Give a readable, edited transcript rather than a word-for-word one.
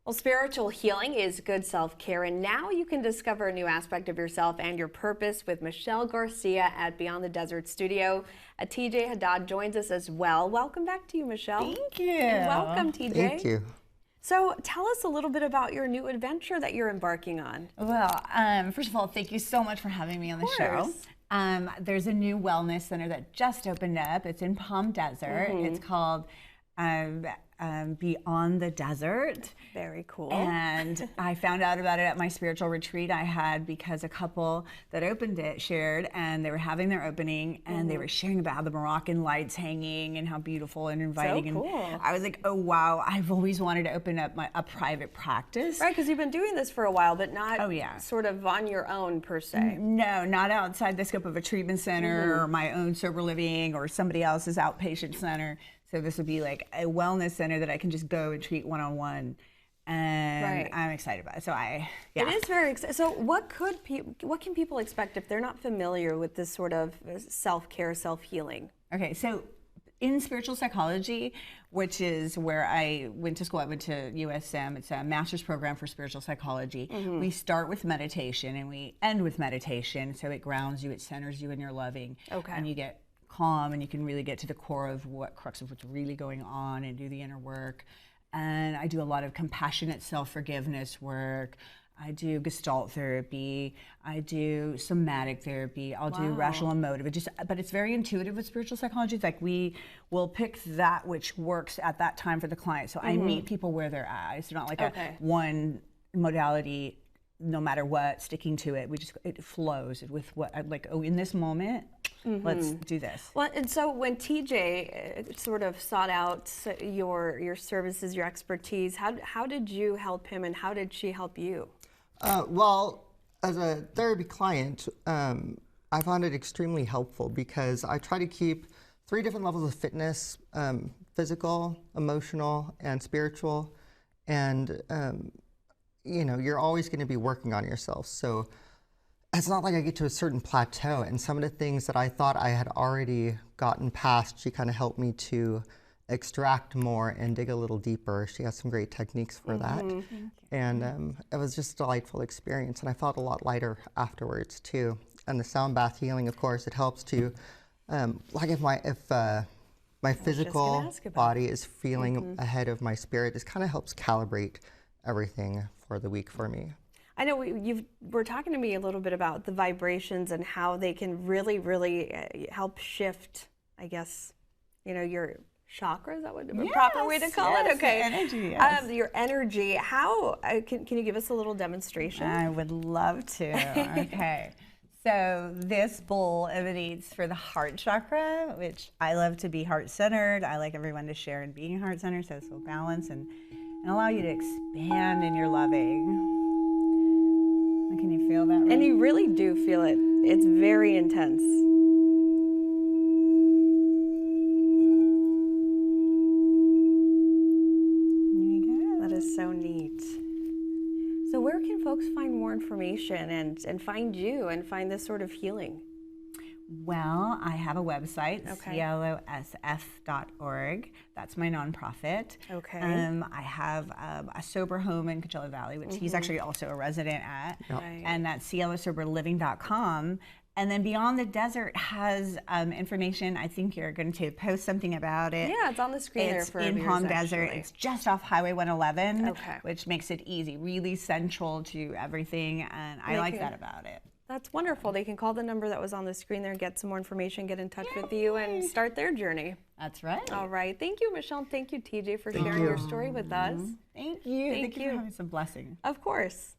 Well, spiritual healing is good self-care, and now you can discover a new aspect of yourself and your purpose with Michelle Garcia at Beyond the Desert Studio. TJ Haddad joins us as well. Welcome back to you, Michelle. Thank you. And welcome, TJ. Thank you. So tell us a little bit about your new adventure that you're embarking on. Well, first of all, thank you so much for having me on the show. There's a new wellness center that just opened up. It's in Palm Desert. It's called Beyond the Desert. Very cool. And I found out about it at my spiritual retreat I had because a couple that opened it shared, and they were having their opening, and they were sharing about the Moroccan lights hanging and how beautiful and inviting. So cool. And I was like, oh wow, I've always wanted to open up a private practice. Right, because you've been doing this for a while, but not sort of on your own per se. No, not outside the scope of a treatment center or my own sober living or somebody else's outpatient center. So this would be like a wellness center that I can just go and treat one-on-one. And I'm excited about it. So It is very exciting. So what can people expect if they're not familiar with this sort of self-care, self-healing? Okay, so in spiritual psychology, which is where I went to school, I went to USM. It's a master's program for spiritual psychology. We start with meditation and we end with meditation. So it grounds you, it centers you in your loving. And you get calm, and you can really get to the core of crux of what's really going on and do the inner work. And I do a lot of compassionate self-forgiveness work. I do Gestalt therapy. I do somatic therapy. I'll do rational emotive. But it's very intuitive with spiritual psychology. It's like we will pick that which works at that time for the client. So I meet people where they're at. It's not like a one modality, no matter what, sticking to it. It flows with what, like, oh, in this moment, let's do this. Well, and so when TJ sort of sought out your services, your expertise, how did you help him, and how did she help you? Well, as a therapy client, I found it extremely helpful because I try to keep 3 different levels of fitness: physical, emotional, and spiritual. And you know, you're always going to be working on yourself. So it's not like I get to a certain plateau, and some of the things that I thought I had already gotten past, she kind of helped me to extract more and dig a little deeper. She has some great techniques for that. And it was just a delightful experience, and I felt a lot lighter afterwards too. And the sound bath healing, of course, it helps to, like if my physical body is feeling ahead of my spirit, it kind of helps calibrate everything for the week for me. I know we're talking to me a little bit about the vibrations and how they can really, really help shift, I guess, you know, your chakras. Is that what the proper way to call it? Okay. Energy, your energy. How can you give us a little demonstration? I would love to. Okay. So this bowl emanates for the heart chakra, which I love to be heart-centered. I like everyone to share in being heart-centered, so this will balance and allow you to expand in your loving. Can you feel that? And you really do feel it. It's very intense. There you go. That is so neat. So where can folks find more information and find you and find this sort of healing? Well, I have a website, cielosf.org. That's my nonprofit. Okay. I have a sober home in Coachella Valley, which he's actually also a resident at. Right. And that's cielosoberliving.com. And then Beyond the Desert has information. I think you're going to post something about it. Yeah, it's on the screen there for in Palm Desert. Actually. It's just off Highway 111, Okay. which makes it easy, really central to everything. And I like that about it. That's wonderful. They can call the number that was on the screen there and get some more information, get in touch with you, and start their journey. That's right. All right. Thank you, Michelle. Thank you, TJ, for sharing your story with us. Thank you. Thank you you. for having some blessing. Of course.